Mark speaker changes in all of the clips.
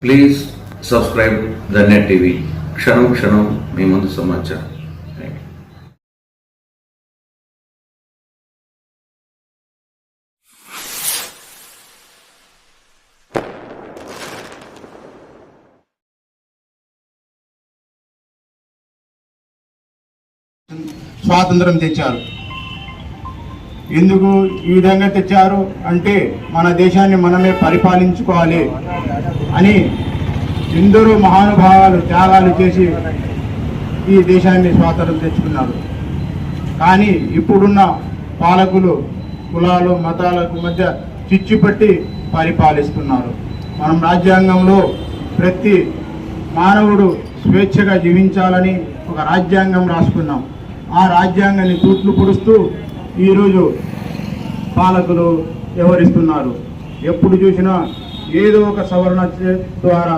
Speaker 1: Please subscribe the net TV. క్షణం క్షణం మీ ముందు సమాచారం.
Speaker 2: స్వాతంత్రం తెచ్చారు. ఎందుకు ఈ విధంగా తెచ్చారు అంటే మన దేశాన్ని మనమే పరిపాలించుకోవాలి అని ఎందరో మహానుభావాలు త్యాగాలు చేసి ఈ దేశాన్ని స్వాతంత్రం తెచ్చుకున్నారు. కానీ ఇప్పుడున్న పాలకులు కులాలు మతాలకు మధ్య చిచ్చుపట్టి పరిపాలిస్తున్నారు. మనం రాజ్యాంగంలో ప్రతి మానవుడు స్వేచ్ఛగా జీవించాలని ఒక రాజ్యాంగం రాసుకున్నాం. ఆ రాజ్యాంగాన్ని తూట్లు పొడుస్తూ ఈరోజు పాలకులు వ్యవహరిస్తున్నారు. ఎప్పుడు చూసినా ఏదో ఒక సవరణ ద్వారా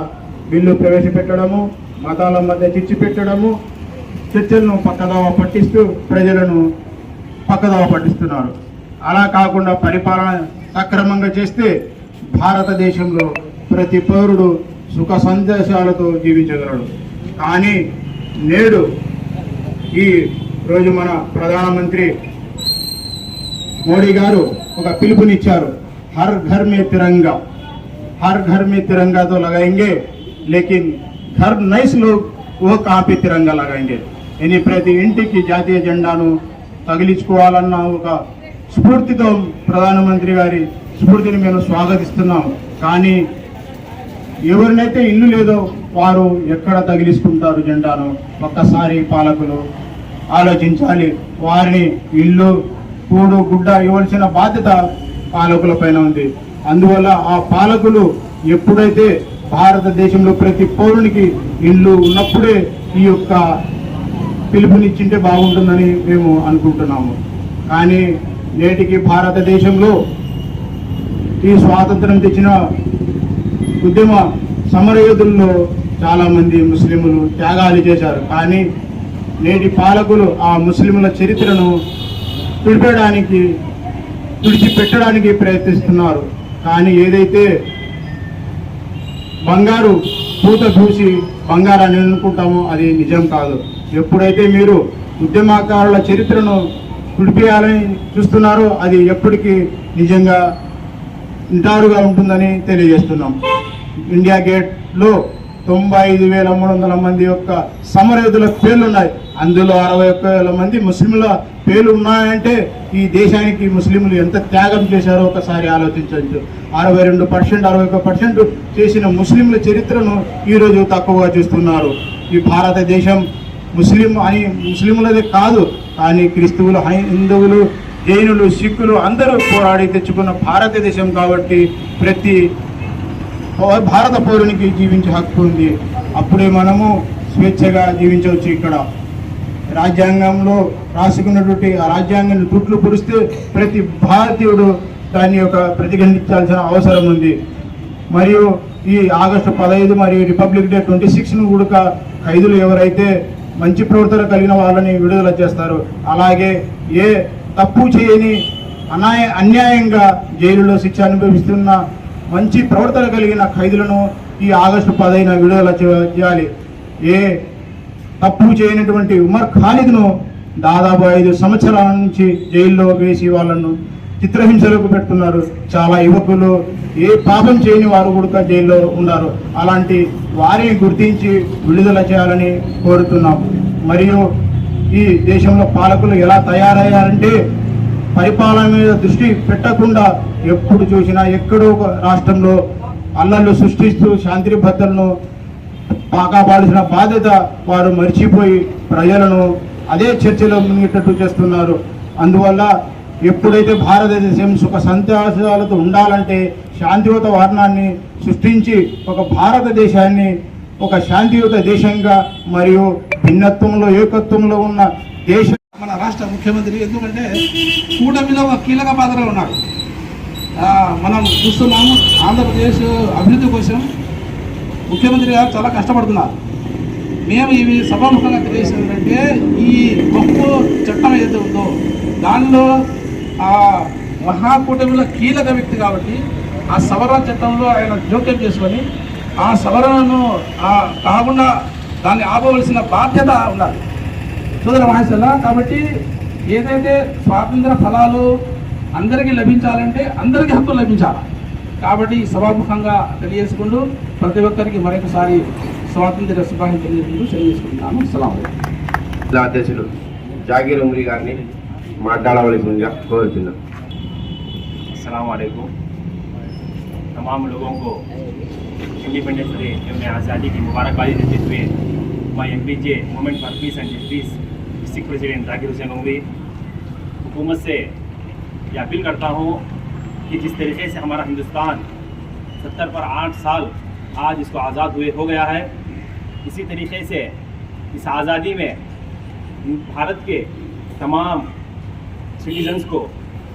Speaker 2: బిల్లు ప్రవేశపెట్టడము, మతాల మధ్య చిచ్చు పెట్టడము, చర్చలను పక్కదావ పట్టిస్తూ ప్రజలను పక్కదావ పట్టిస్తున్నారు. అలా కాకుండా పరిపాలన సక్రమంగా చేస్తే భారతదేశంలో ప్రతి పౌరుడు సుఖ సంతోషాలతో జీవించగలడు. కానీ నేడు ఈ రోజు మన ప్రధానమంత్రి మోడీ గారు ఒక పిలుపునిచ్చారు. హర్ ఘర్ మే తిరంగా, హర్ ఘర్ మే తిరంగాతో लगाएंगे लेकिन घर नईस लोग वो कहाँ पे తిరంగా लगाएंगे. ఇది ప్రతి ఇంటికి జాతీయ జెండాను తగిలించుకోవాలన్న ఒక స్ఫూర్తితో ప్రధానమంత్రి గారి స్ఫూర్తిని మేము స్వాగతిస్తున్నాం. కానీ ఎవరినైతే ఇల్లు లేదో వారు ఎక్కడ తగిలించుకుంటారు జెండాను? ఒక్కసారి పాలకులు ఆలోచించాలి. వారిని ఇల్లు కూడు గుడ్డ ఇవ్వాల్సిన బాధ్యత పాలకుల పైన ఉంది. అందువల్ల ఆ పాలకులు ఎప్పుడైతే భారతదేశంలో ప్రతి పౌరునికి ఇల్లు ఉన్నప్పుడే ఈ యొక్క పిలుపునిచ్చింటే బాగుంటుందని మేము అనుకుంటున్నాము. కానీ నేటికి భారతదేశంలో ఈ స్వాతంత్రం తెచ్చిన ఉద్యమ సమరయోధుల్లో చాలామంది ముస్లింలు త్యాగాలు చేశారు. కానీ నేటి పాలకులు ఆ ముస్లింల చరిత్రను తుడిచిపెట్టడానికి ప్రయత్నిస్తున్నారు. కానీ ఏదైతే బంగారు పూత పూసి బంగారాన్ని అనుకుంటామో అది నిజం కాదు. ఎప్పుడైతే మీరు ఉద్యమకారుల చరిత్రను తుడిపేయాలని చూస్తున్నారో అది ఎప్పటికీ నిజంగా నిటారుగా ఉంటుందని తెలియజేస్తున్నాం. ఇండియా గేట్లో 95,300 మంది యొక్క సమరయోధుల పేర్లు ఉన్నాయి. అందులో 61,000 మంది ముస్లింల పేర్లు ఉన్నాయంటే ఈ దేశానికి ముస్లింలు ఎంత త్యాగం చేశారో ఒకసారి ఆలోచించవచ్చు. 62%, 61% చేసిన ముస్లింల చరిత్రను ఈరోజు తక్కువగా చూస్తున్నారు. ఈ భారతదేశం ముస్లింలదే కాదు, కానీ క్రిస్తువులు, హిందువులు, జైనులు, సిక్కులు అందరూ పోరాడి తెచ్చుకున్న భారతదేశం కాబట్టి ప్రతి భారత పౌరునికి జీవించే హక్కు ఉంది. అప్పుడే మనము స్వేచ్ఛగా జీవించవచ్చు. ఇక్కడ రాజ్యాంగంలో రాసుకున్నటువంటి ఆ రాజ్యాంగాన్ని తుట్లు పొడిస్తే ప్రతి భారతీయుడు దాన్ని యొక్క ప్రతిఘటించాల్సిన అవసరం ఉంది. మరియు ఈ ఆగస్టు 15 మరియు రిపబ్లిక్ డే 26ను కూడా ఖైదులు ఎవరైతే మంచి ప్రవర్తన కలిగిన వాళ్ళని విడుదల చేస్తారు. అలాగే ఏ తప్పు చేయని అన్యాయంగా జైలులో శిక్ష అనుభవిస్తున్న మంచి ప్రవర్తన కలిగిన ఖైదులను ఈ ఆగస్టు 15న విడుదల చేయాలి. ఏ తప్పు చేయనటువంటి ఉమర్ ఖాలిద్ను దాదాపు 5 సంవత్సరాల నుంచి జైల్లో వేసి వాళ్ళను చిత్రహింసలకు పెడుతున్నారు. చాలా యువకులు ఏ పాపం చేయని వారు కూడా జైల్లో ఉన్నారు. అలాంటి వారిని గుర్తించి విడుదల చేయాలని కోరుతున్నాం. మరియు ఈ దేశంలో పాలకులు ఎలా తయారయ్యారంటే పరిపాలన మీద దృష్టి పెట్టకుండా ఎప్పుడు చూసినా ఎక్కడో ఒక రాష్ట్రంలో అల్లర్లు సృష్టిస్తూ శాంతి భద్రతలను కాపాడాల్సిన బాధ్యత వారు మర్చిపోయి ప్రజలను అదే చర్చలో మునిగేటట్టు చేస్తున్నారు. అందువల్ల ఎప్పుడైతే భారతదేశం సుఖ సంతోషాలతో ఉండాలంటే శాంతియుత వాతావరణాన్ని సృష్టించి ఒక భారతదేశాన్ని ఒక శాంతియుత దేశంగా మరియు భిన్నత్వంలో ఏకత్వంలో ఉన్న దేశం
Speaker 3: మన రాష్ట్ర ముఖ్యమంత్రి. ఎందుకంటే కూటమిలో ఒక కీలక పాత్రలో ఉన్నాడు. మనం చూస్తున్నాము ఆంధ్రప్రదేశ్ అభివృద్ధి కోసం ముఖ్యమంత్రి గారు చాలా కష్టపడుతున్నారు. మేము ఇవి సభాముఖంగా తెలియజేసిందంటే ఈ గొప్ప చట్టం ఏదైతే ఉందో దానిలో మహాకూటమిలో కీలక వ్యక్తి కాబట్టి ఆ సవరణ చట్టంలో ఆయన జోక్యం చేసుకొని ఆ సవరణను కాకుండా దాన్ని ఆపవలసిన బాధ్యత ఉండాలి సోదర మహేశ్వర. కాబట్టి ఏదైతే స్వాతంత్ర ఫలాలు అందరికీ లభించాలంటే అందరికీ హక్కులు లభించాలి. కాబట్టి సభాముఖంగా తెలియజేసుకుంటూ ప్రతి ఒక్కరికి మరొకసారి స్వాతంత్ర శుభాకాంక్షలు తెలియజేసుకుంటూ తెలియజేసుకుంటున్నాను. సలాం.
Speaker 4: జిల్లా అధ్యక్షులు జాగీర్ ఉమ్రీ గారిని మాట్లాడవలసిందిగా కోరుతున్నాం.
Speaker 5: अस्सलाम वालेकुम. तमाम लोगों को इंडिपेंडेंस डे एवं आज़ादी की मुबारकबादी देते हुए मैं MPJ movement for peace and justice district president Zakir Hussain Umri हुकूमत से यह अपील करता हूँ कि जिस तरीके से हमारा हिंदुस्तान 70 पर 8 साल आज इसको आज़ाद हुए हो गया है, इसी तरीके से इस आज़ादी में भारत के तमाम सिटीजन्स को,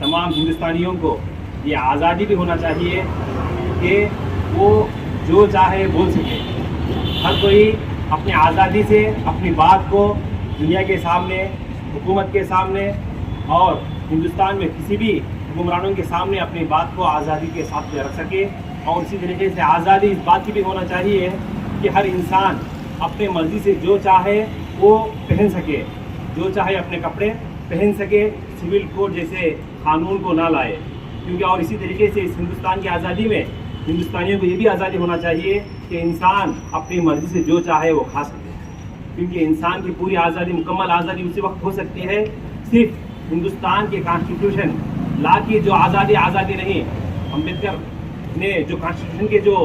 Speaker 5: तमाम हिंदुस्तानियों को ये आज़ादी भी होना चाहिए कि वो जो चाहे बोल सके. हर कोई अपनी आज़ादी से अपनी बात को दुनिया के सामने, हुकूमत के सामने और हिंदुस्तान में किसी भी हुक्मरानों के सामने अपनी बात को आज़ादी के साथ रख सके. और इसी तरीके से आज़ादी इस बात की भी होना चाहिए कि हर इंसान अपने मर्ज़ी से जो चाहे वो पहन सके, जो चाहे अपने कपड़े पहन सके, सिविल कोड जैसे कानून को ना लाए. क्योंकि और इसी तरीके से इस हिंदुस्तान की आज़ादी में हिंदुस्तानियों को ये भी आज़ादी होना चाहिए कि इंसान अपनी मर्ज़ी से जो चाहे वो खा सके. क्योंकि इंसान की पूरी आज़ादी, मुकम्मल आज़ादी उसी वक्त हो सकती है सिर्फ हिंदुस्तान के कॉन्स्टिट्यूशन ला की जो आज़ादी नहीं. अम्बेडकर ने जो कॉन्स्टिट्यूशन के जो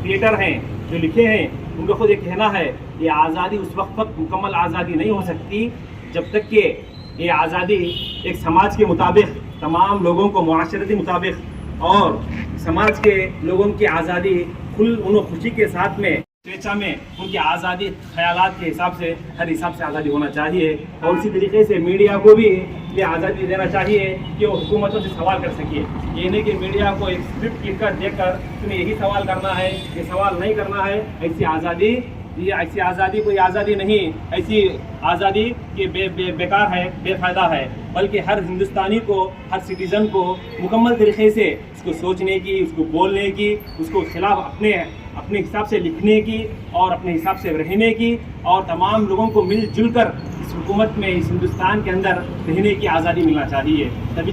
Speaker 5: क्रिएटर हैं, जो लिखे हैं, उनको खुद ये कहना है ये आज़ादी उस वक्त तक मुकम्मल आज़ादी नहीं हो सकती जब तक कि ये आज़ादी एक समाज के मुताबिक, तमाम लोगों को मुआशरती मुताबिक और समाज के लोगों की आज़ादी खुशी के साथ में, स्वेच्छा में उनकी आज़ादी ख्यालात के हिसाब से, हर हिसाब से आज़ादी होना चाहिए. और इसी तरीके से मीडिया को भी ये आज़ादी देना चाहिए कि वो हुकूमतों से सवाल कर सके. ये नहीं कि मीडिया को एक स्क्रिप्ट लिखकर देकर तुम्हें यही सवाल करना है, ये सवाल नहीं करना है. ऐसी आज़ादी कोई आज़ादी नहीं, ऐसी आज़ादी के बेकार है, बेफ़ायदा है. बल्कि हर हिंदुस्तानी को, हर सिटीज़न को मुकम्मल तरीके से उसको सोचने की, उसको बोलने की, उसको खिलाफ अपने हिसाब से लिखने की और अपने हिसाब से रहने की, और तमाम लोगों को मिलजुल कर इस हुकूमत में, इस हिंदुस्तान के अंदर रहने की आज़ादी मिलना चाहिए. तभी